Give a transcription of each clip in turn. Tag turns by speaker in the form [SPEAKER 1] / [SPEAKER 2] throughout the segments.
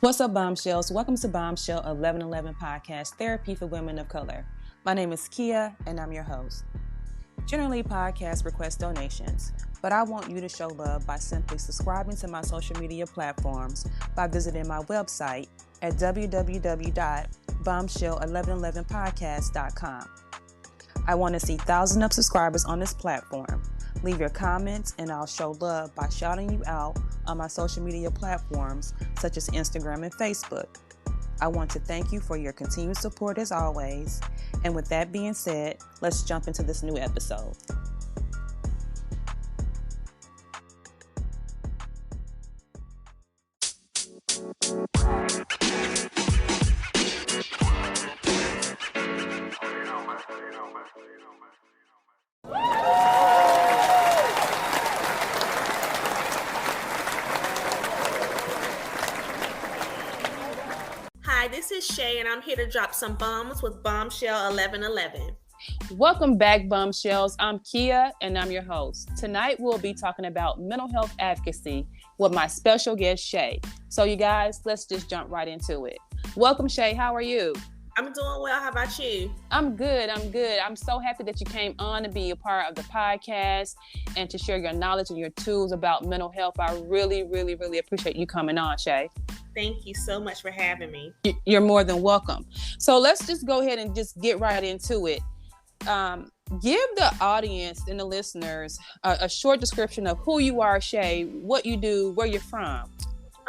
[SPEAKER 1] What's up, Bombshells? Welcome to Bombshell 1111 Podcast, Therapy for Women of Color. My name is Kia, and I'm your host. Generally, podcasts request donations, but I want you to show love by simply subscribing to my social media platforms by visiting my website at www.bombshell1111podcast.com. I want to see thousands of subscribers on this platform. Leave your comments and I'll show love by shouting you out on my social media platforms such as Instagram and Facebook. I want to thank you for your continued support as always. And with that being said, let's jump into this new episode.
[SPEAKER 2] Hi, this is Shay, and I'm here to drop some bombs with Bombshell 1111.
[SPEAKER 1] Welcome back, Bombshells. I'm Kia, and I'm your host. Tonight, we'll be talking about mental health advocacy with my special guest, Shay. So, you guys, let's just jump right into it. Welcome, Shay. How are you?
[SPEAKER 2] I'm doing well. How about you?
[SPEAKER 1] I'm good. I'm so happy that you came on to be a part of the podcast and to share your knowledge and your tools about mental health. I really appreciate you coming on, Shay.
[SPEAKER 2] Thank you so much for having me.
[SPEAKER 1] You're more than welcome. So let's just go ahead and just get right into it. Give the audience and the listeners a short description of who you are, Shay, what you do, where you're from.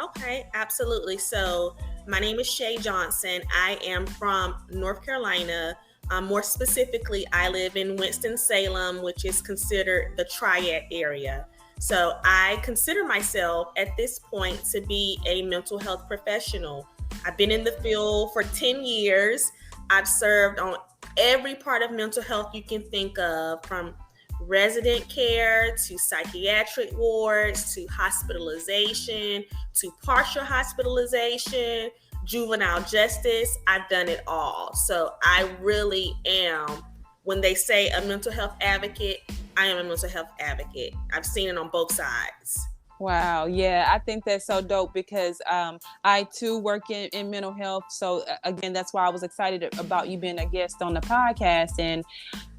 [SPEAKER 2] Okay, absolutely. So my name is Shay Johnson. I am from North Carolina. More specifically, I live in Winston-Salem, which is considered the Triad area. So I consider myself at this point to be a mental health professional. I've been in the field for 10 years. I've served on every part of mental health you can think of, from resident care to psychiatric wards to hospitalization to partial hospitalization, juvenile justice. I've done it all. So I really am, when they say a mental health advocate, I am a mental health advocate. I've seen it on both sides.
[SPEAKER 1] Wow. Yeah, I think that's so dope because I too work in mental health. So again, that's why I was excited about you being a guest on the podcast. And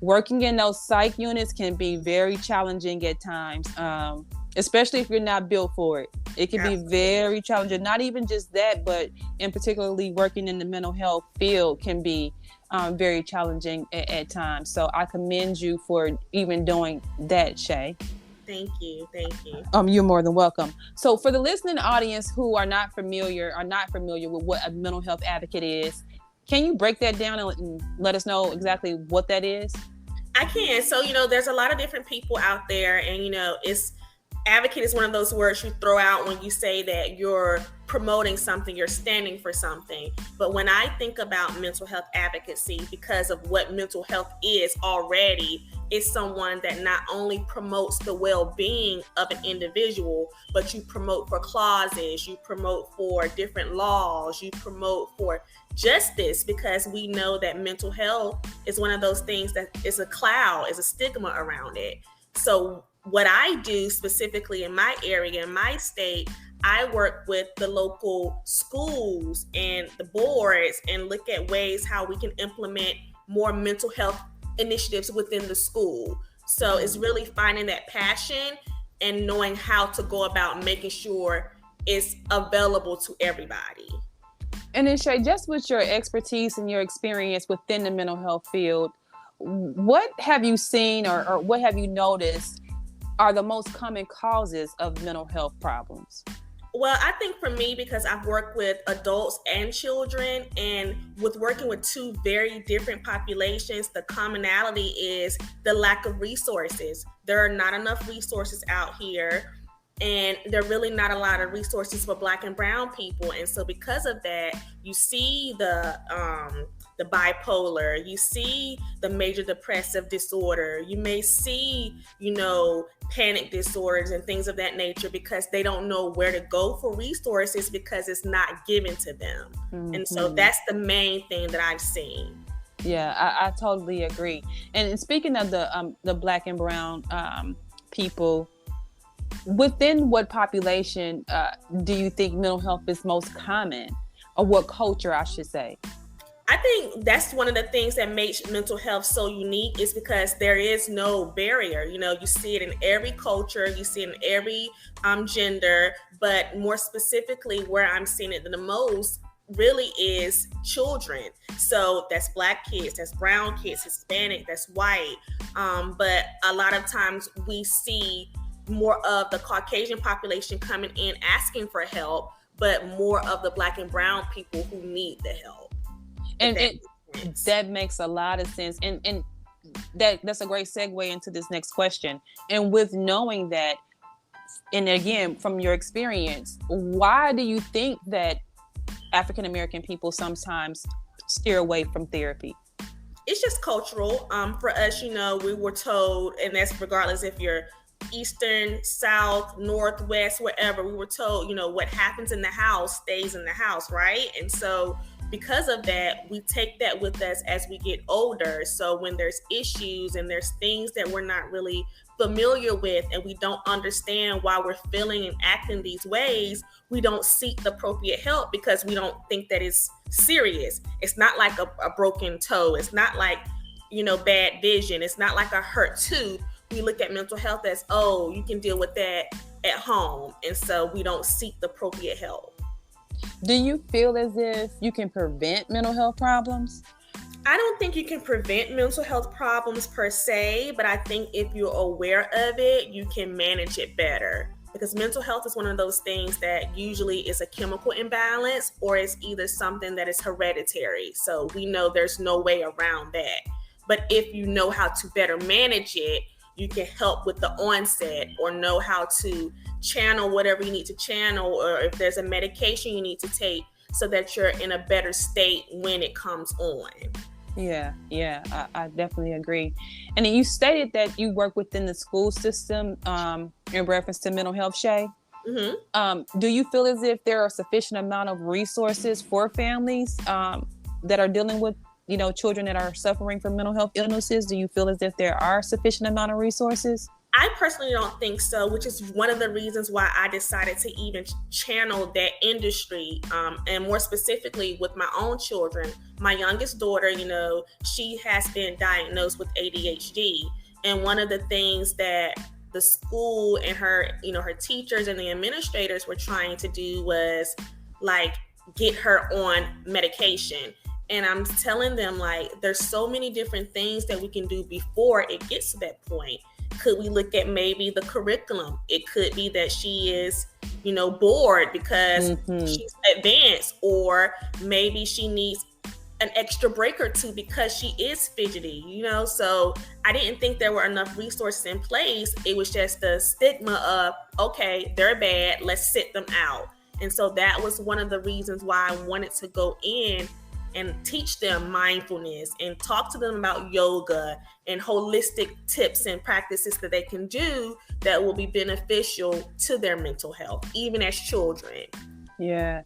[SPEAKER 1] working in those psych units can be very challenging at times, especially if you're not built for it. It can be very challenging. Not even just that, but in particularly working in the mental health field can be very challenging at times. So I commend you for even doing that, Shay.
[SPEAKER 2] Thank you.
[SPEAKER 1] You're more than welcome. So for the listening audience who are not familiar with what a mental health advocate is, can you break that down and let us know exactly what that is?
[SPEAKER 2] I can. So, there's a lot of different people out there, and, advocate is one of those words you throw out when you say that you're promoting something, you're standing for something. But when I think about mental health advocacy, because of what mental health is already, it's someone that not only promotes the well-being of an individual, but you promote for clauses, you promote for different laws, you promote for justice, because we know that mental health is one of those things that is a cloud, is a stigma around it. So what I do specifically in my area, in my state, I work with the local schools and the boards and look at ways how we can implement more mental health initiatives within the school. So it's really finding that passion and knowing how to go about making sure it's available to everybody.
[SPEAKER 1] And then Shay, just with your expertise and your experience within the mental health field, what have you seen or what have you noticed are the most common causes of mental health problems?
[SPEAKER 2] Well, I think for me, because I've worked with adults and children, and with working with two very different populations, the commonality is the lack of resources. There are not enough resources out here, and there are really not a lot of resources for Black and Brown people. And so because of that, you see the bipolar, you see the major depressive disorder, you may see, panic disorders and things of that nature, because they don't know where to go for resources because it's not given to them. Mm-hmm. And so that's the main thing that I've seen.
[SPEAKER 1] Yeah, I totally agree. And speaking of the Black and Brown people, within what population do you think mental health is most common, or what culture, I should say?
[SPEAKER 2] I think that's one of the things that makes mental health so unique, is because there is no barrier. You see it in every culture, you see it in every gender, but more specifically, where I'm seeing it the most really is children. So that's Black kids, that's brown kids, Hispanic, that's white. But a lot of times we see more of the Caucasian population coming in asking for help, but more of the Black and brown people who need the help.
[SPEAKER 1] And that makes a lot of sense. And that's a great segue into this next question. And with knowing that, and again, from your experience, why do you think that African American people sometimes steer away from therapy?
[SPEAKER 2] It's just cultural. For us, we were told, and that's regardless if you're Eastern, South, Northwest, wherever, we were told, what happens in the house stays in the house, right? And so because of that, we take that with us as we get older. So when there's issues and there's things that we're not really familiar with, and we don't understand why we're feeling and acting these ways, we don't seek the appropriate help because we don't think that it's serious. It's not like a broken toe. It's not like, bad vision. It's not like a hurt tooth. We look at mental health as, oh, you can deal with that at home. And so we don't seek the appropriate help.
[SPEAKER 1] Do you feel as if you can prevent mental health problems?
[SPEAKER 2] I don't think you can prevent mental health problems per se, but I think if you're aware of it, you can manage it better. Because mental health is one of those things that usually is a chemical imbalance, or it's either something that is hereditary. So we know there's no way around that. But if you know how to better manage it, you can help with the onset, or know how to channel whatever you need to channel, or if there's a medication you need to take so that you're in a better state when it comes on.
[SPEAKER 1] Yeah, I definitely agree. And then you stated that you work within the school system in reference to mental health, Shay. Mm-hmm. Do you feel as if there are a sufficient amount of resources for families that are dealing with children that are suffering from mental health illnesses? Do you feel as if there are sufficient amount of resources?
[SPEAKER 2] I personally don't think so, which is one of the reasons why I decided to even channel that industry, and more specifically with my own children. My youngest daughter, she has been diagnosed with ADHD. And one of the things that the school and her teachers and the administrators were trying to do was get her on medication. And I'm telling them, there's so many different things that we can do before it gets to that point. Could we look at maybe the curriculum? It could be that she is, bored because she's advanced, or maybe she needs an extra break or two because she is fidgety, So I didn't think there were enough resources in place. It was just the stigma of, okay, they're bad, let's sit them out. And so that was one of the reasons why I wanted to go in and teach them mindfulness and talk to them about yoga and holistic tips and practices that they can do that will be beneficial to their mental health, even as children.
[SPEAKER 1] Yeah.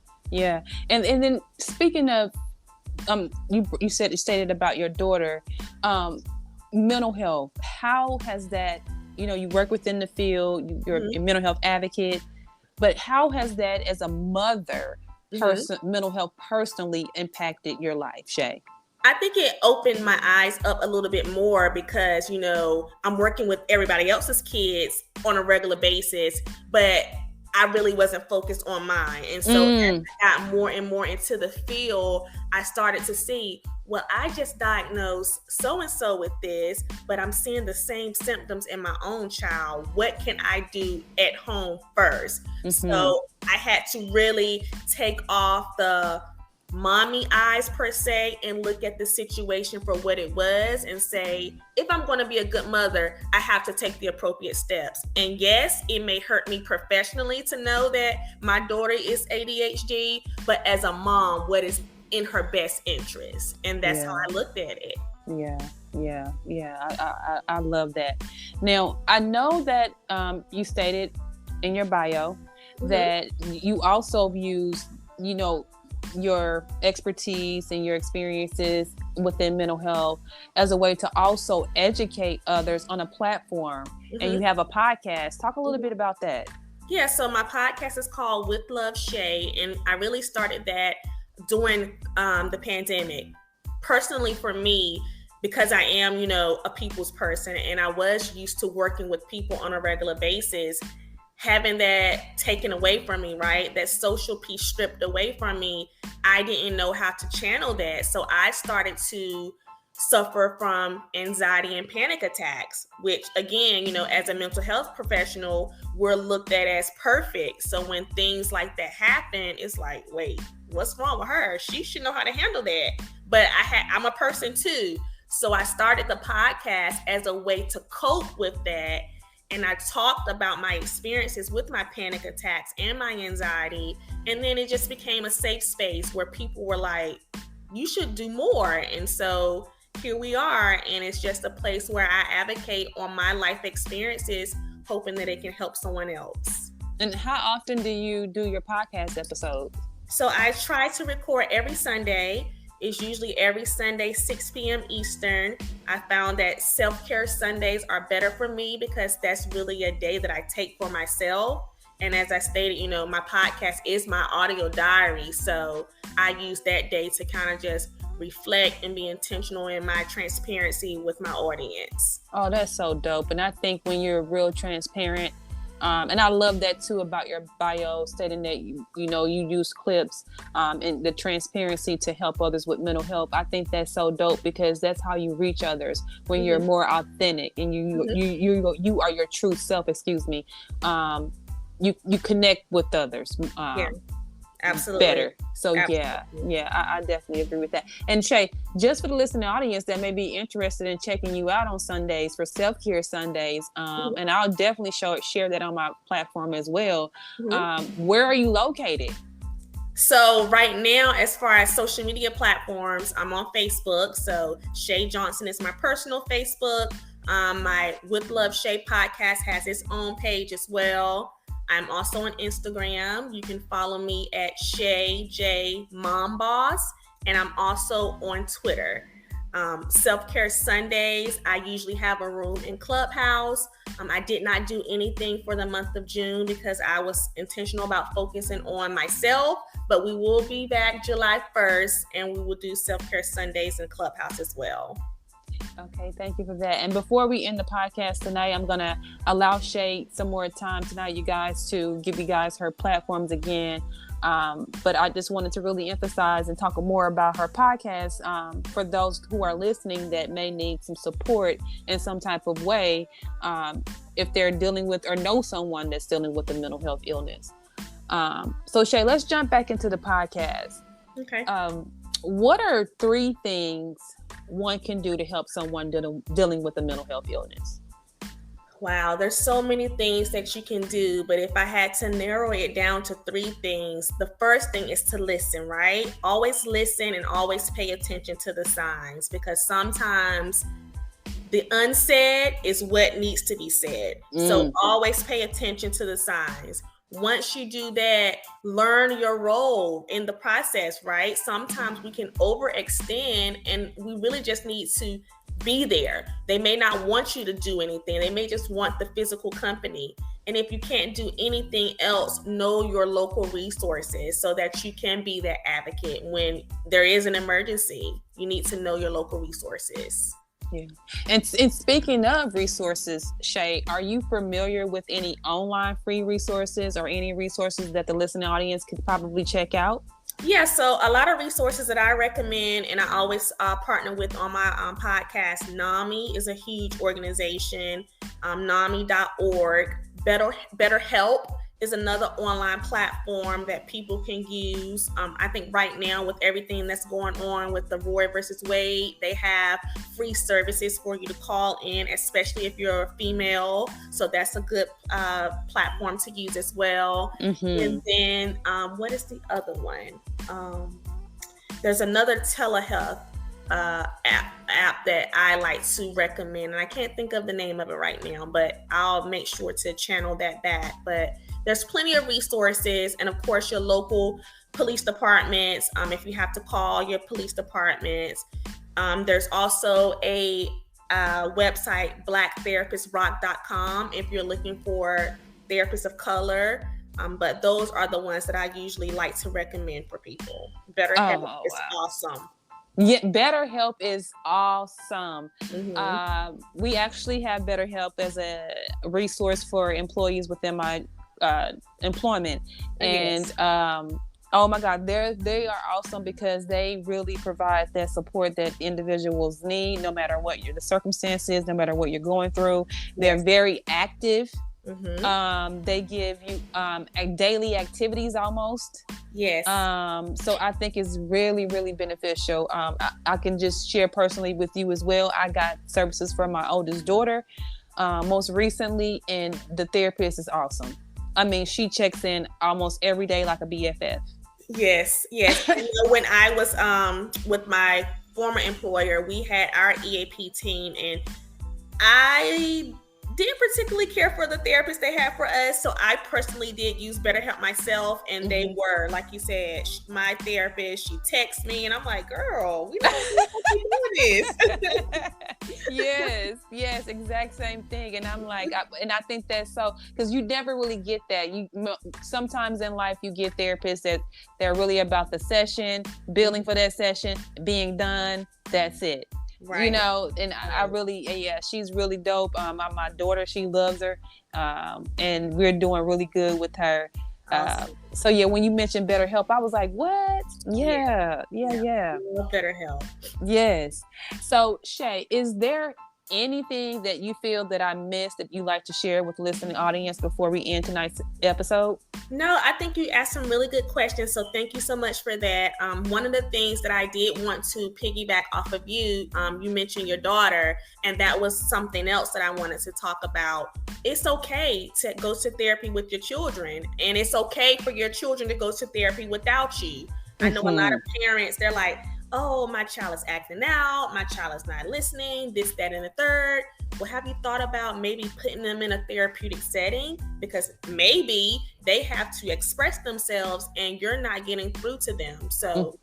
[SPEAKER 1] And then speaking of, you stated about your daughter, mental health. How has that, you work within the field, you're a mental health advocate, but how has that as a mother, mental health personally impacted your life, Shay?
[SPEAKER 2] I think it opened my eyes up a little bit more because, I'm working with everybody else's kids on a regular basis, but I really wasn't focused on mine. And so as I got more and more into the field, I started to see, well, I just diagnosed so-and-so with this, but I'm seeing the same symptoms in my own child. What can I do at home first? So I had to really take off the mommy eyes per se and look at the situation for what it was and say, if I'm going to be a good mother, I have to take the appropriate steps. And yes, it may hurt me professionally to know that my daughter is ADHD, but as a mom, what is in her best interest? And that's how I looked at it.
[SPEAKER 1] Yeah. I love that. Now, I know that you stated in your bio that you also use, your expertise and your experiences within mental health as a way to also educate others on a platform. And you have a podcast. Talk a little bit about that.
[SPEAKER 2] Yeah, so my podcast is called With Love Shay, and I really started that during the pandemic. Personally, for me, because I am, a people's person, and I was used to working with people on a regular basis, having that taken away from me, right? That social piece stripped away from me, I didn't know how to channel that. So I started to suffer from anxiety and panic attacks, which again, as a mental health professional, we're looked at as perfect. So when things like that happen, it's like, wait, what's wrong with her? She should know how to handle that. But I'm a person too. So I started the podcast as a way to cope with that. And I talked about my experiences with my panic attacks and my anxiety. And then it just became a safe space where people were like, you should do more. And so here we are. And it's just a place where I advocate on my life experiences, hoping that it can help someone else.
[SPEAKER 1] And how often do you do your podcast episodes?
[SPEAKER 2] So I try to record every Sunday. It's usually every Sunday, 6 p.m. Eastern. I found that self-care Sundays are better for me because that's really a day that I take for myself. And as I stated, my podcast is my audio diary. So I use that day to kind of just reflect and be intentional in my transparency with my audience.
[SPEAKER 1] Oh, that's so dope. And I think when you're real transparent, and I love that too about your bio, stating that you use clips and the transparency to help others with mental health. I think that's so dope because that's how you reach others when you're more authentic and you are your true self. You connect with others.
[SPEAKER 2] Absolutely.
[SPEAKER 1] Better. So
[SPEAKER 2] Absolutely.
[SPEAKER 1] I definitely agree with that. And Shay, just for the listening audience that may be interested in checking you out on Sundays for self-care Sundays, and I'll definitely share that on my platform as well. Where are you located?
[SPEAKER 2] So right now, as far as social media platforms, I'm on Facebook. So Shay Johnson is my personal Facebook. My With Love Shay podcast has its own page as well. I'm also on Instagram. You can follow me at Shay J Mom Boss, and I'm also on Twitter. Self-care Sundays, I usually have a room in Clubhouse. I did not do anything for the month of June because I was intentional about focusing on myself, but we will be back July 1st, and we will do Self-care Sundays in Clubhouse as well.
[SPEAKER 1] Okay, thank you for that. And before we end the podcast tonight, I'm going to allow Shay some more time tonight, you guys, to give you guys her platforms again. But I just wanted to really emphasize and talk more about her podcast for those who are listening that may need some support in some type of way if they're dealing with or know someone that's dealing with a mental health illness. So Shay, let's jump back into the podcast.
[SPEAKER 2] Okay.
[SPEAKER 1] What are 3 things one can do to help someone dealing with a mental health illness?
[SPEAKER 2] Wow, there's so many things that you can do, but if I had to narrow it down to 3 things, the first thing is to listen, right? Always listen and always pay attention to the signs, because sometimes the unsaid is what needs to be said. So always pay attention to the signs. Once you do that, learn your role in the process, right? Sometimes we can overextend and we really just need to be there. They may not want you to do anything. They may just want the physical company. And if you can't do anything else, know your local resources so that you can be that advocate when there is an emergency. You need to know your local resources.
[SPEAKER 1] Yeah. And speaking of resources, Shay, are you familiar with any online free resources or any resources that the listening audience could probably check out?
[SPEAKER 2] Yeah, so a lot of resources that I recommend and I always partner with on my podcast. NAMI is a huge organization, NAMI.org. BetterHelp is another online platform that people can use. I think right now with everything that's going on with the Roe versus Wade, they have free services for you to call in, especially if you're a female. So that's a good platform to use as well. And then what is the other one? There's another telehealth app that I like to recommend, and I can't think of the name of it right now, but I'll make sure to channel that back. But there's plenty of resources, and of course your local police departments, if you have to call your police departments. There's also a website, blacktherapistrock.com, if you're looking for therapists of color. But those are the ones that I usually like to recommend for people. BetterHelp is awesome.
[SPEAKER 1] Yeah, BetterHelp is awesome. Mm-hmm. We actually have BetterHelp as a resource for employees within my employment. And oh my God, they are awesome because they really provide that support that individuals need, no matter what the circumstances, no matter what you're going through. They're very active. Mm-hmm. They give you daily activities almost.
[SPEAKER 2] Yes.
[SPEAKER 1] So I think it's really, really beneficial. I can just share personally with you as well. I got services for my oldest daughter most recently, and the therapist is awesome. I mean, she checks in almost every day like a BFF.
[SPEAKER 2] Yes. When I was with my former employer, we had our EAP team, and I didn't particularly care for the therapist they had for us, so I personally did use BetterHelp myself, and they were, like you said, my therapist. She texts me, and I'm like, girl, we don't keep doing
[SPEAKER 1] this. Yes, exact same thing. And I'm like, I think that's so, because you never really get that. Sometimes in life you get therapists that they're really about the session, billing for that session, being done, that's it. Right. You know, and I really, she's really dope. My daughter, she loves her, and we're doing really good with her. Awesome. So yeah, when you mentioned BetterHelp, I was like, what? Yeah.
[SPEAKER 2] BetterHelp.
[SPEAKER 1] Yes. So Shay, is there anything that you feel that I missed that you'd like to share with the listening audience before we end tonight's episode?
[SPEAKER 2] No, I think you asked some really good questions, so thank you so much for that. One of the things that I did want to piggyback off of you mentioned your daughter, and that was something else that I wanted to talk about. It's okay to go to therapy with your children, and it's okay for your children to go to therapy without you. I know a lot of parents, they're like, oh, my child is acting out, my child is not listening, this, that, and the third. Well, have you thought about maybe putting them in a therapeutic setting? Because maybe they have to express themselves and you're not getting through to them. So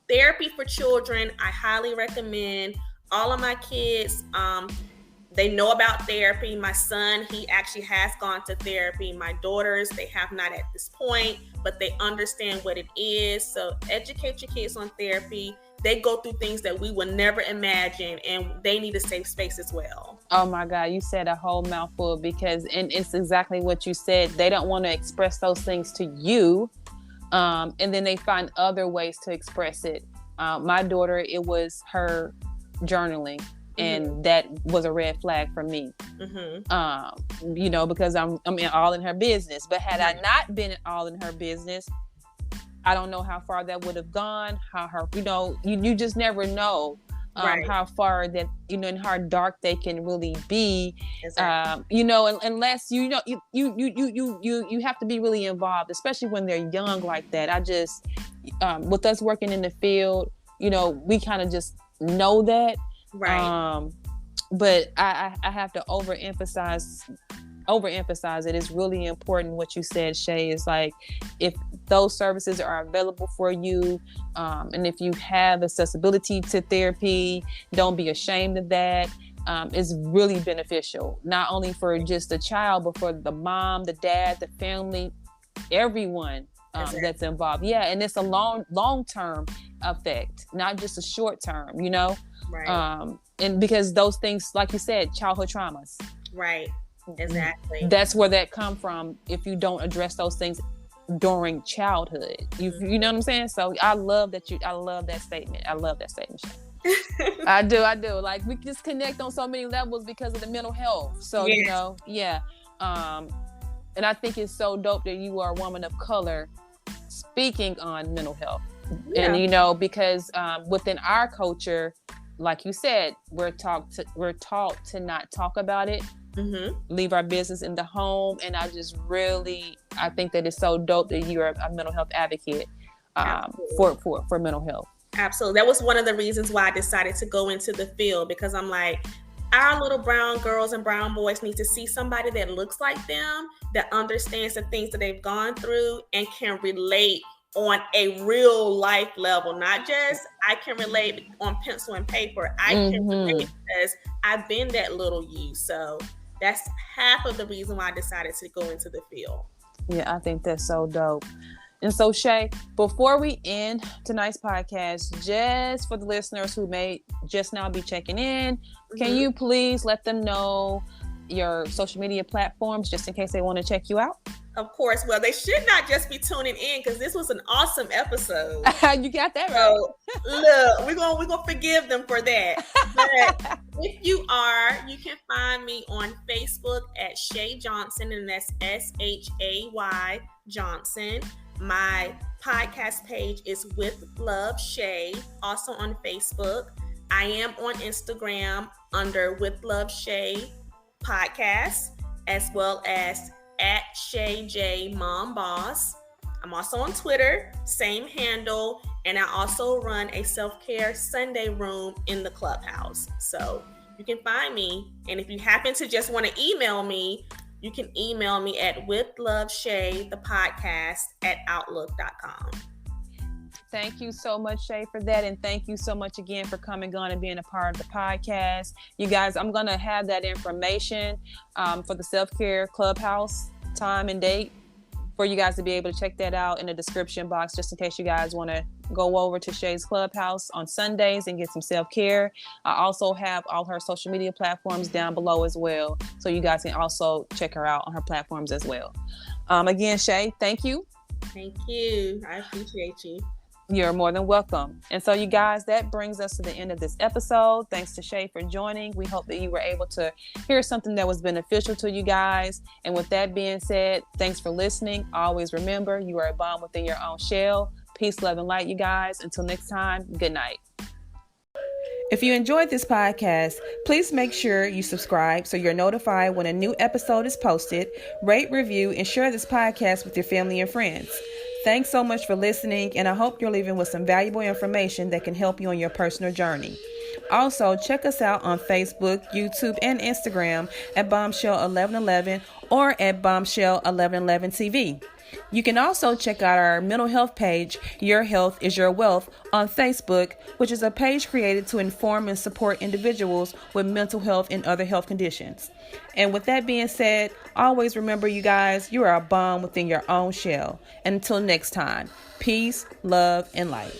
[SPEAKER 2] therapy for children, I highly recommend. All of my kids, they know about therapy. My son, he actually has gone to therapy. My daughters, they have not at this point, but they understand what it is. So educate your kids on therapy. They go through things that we would never imagine, and they need a safe space as well.
[SPEAKER 1] Oh my God, you said a whole mouthful, and it's exactly what you said. They don't want to express those things to you, and then they find other ways to express it. My daughter, it was her journaling. And that was a red flag for me, because I'm all in her business. But had I not been all in her business, I don't know how far that would have gone. How her, you just never know how far that, and how dark they can really be. Exactly. Unless you have to be really involved, especially when they're young like that. I just, with us working in the field, we kind of just know that. Right. But I have to overemphasize it. It's really important what you said, Shay, is like, if those services are available for you, and if you have accessibility to therapy, don't be ashamed of that. It's really beneficial, not only for just the child, but for the mom, the dad, the family, everyone that's involved. Yeah, and it's a long-term effect, not just a short term, Right. And because those things, like you said, childhood traumas.
[SPEAKER 2] Right. Exactly.
[SPEAKER 1] That's where that come from if you don't address those things during childhood. You know what I'm saying? So I love that statement. I love that statement. I do. Like, we just connect on so many levels because of the mental health. So, And I think it's so dope that you are a woman of color speaking on mental health. Yeah. And, because within our culture, like you said, we're taught to not talk about it, leave our business in the home. And I think that it's so dope that you're a mental health advocate for mental health.
[SPEAKER 2] Absolutely. That was one of the reasons why I decided to go into the field, because I'm like, our little brown girls and brown boys need to see somebody that looks like them, that understands the things that they've gone through and can relate on a real life level, not just I can relate on pencil and paper. I can relate because I've been that little you. So that's half of the reason why I decided to go into the field.
[SPEAKER 1] Yeah, I think that's so dope. And so, Shay, before we end tonight's podcast, just for the listeners who may just now be checking in, can you please let them know your social media platforms just in case they want to check you out?
[SPEAKER 2] Of course. Well, they should not just be tuning in because this was an awesome episode.
[SPEAKER 1] You got that right.
[SPEAKER 2] So, look, we're gonna forgive them for that. But if you are, you can find me on Facebook at Shay Johnson, and that's SHAY Johnson. My podcast page is With Love Shay, also on Facebook. I am on Instagram under With Love Shay Podcast, as well as at Shay J Mom Boss. I'm also on Twitter, same handle, and I also run a self-care Sunday room in the clubhouse. So you can find me, and if you happen to just want to email me, you can email me at withloveshay.thepodcast@outlook.com.
[SPEAKER 1] Thank you so much, Shay, for that. And thank you so much again for coming on and being a part of the podcast. You guys, I'm going to have that information for the self-care clubhouse time and date for you guys to be able to check that out in the description box, just in case you guys want to go over to Shay's clubhouse on Sundays and get some self-care. I also have all her social media platforms down below as well, so you guys can also check her out on her platforms as well. Again, Shay, thank you.
[SPEAKER 2] Thank you. I appreciate you.
[SPEAKER 1] You're more than welcome. And so, you guys, that brings us to the end of this episode. Thanks to Shay for joining. We hope that you were able to hear something that was beneficial to you guys. And with that being said, thanks for listening. Always remember, you are a bomb within your own shell. Peace, love, and light, you guys. Until next time, good night. If you enjoyed this podcast, please make sure you subscribe so you're notified when a new episode is posted. Rate, review, and share this podcast with your family and friends. Thanks so much for listening, and I hope you're leaving with some valuable information that can help you on your personal journey. Also, check us out on Facebook, YouTube, and Instagram at Bombshell1111 or at Bombshell1111 TV. You can also check out our mental health page, Your Health is Your Wealth, on Facebook, which is a page created to inform and support individuals with mental health and other health conditions. And with that being said, always remember, you guys, you are a bomb within your own shell. And until next time, peace, love, and light.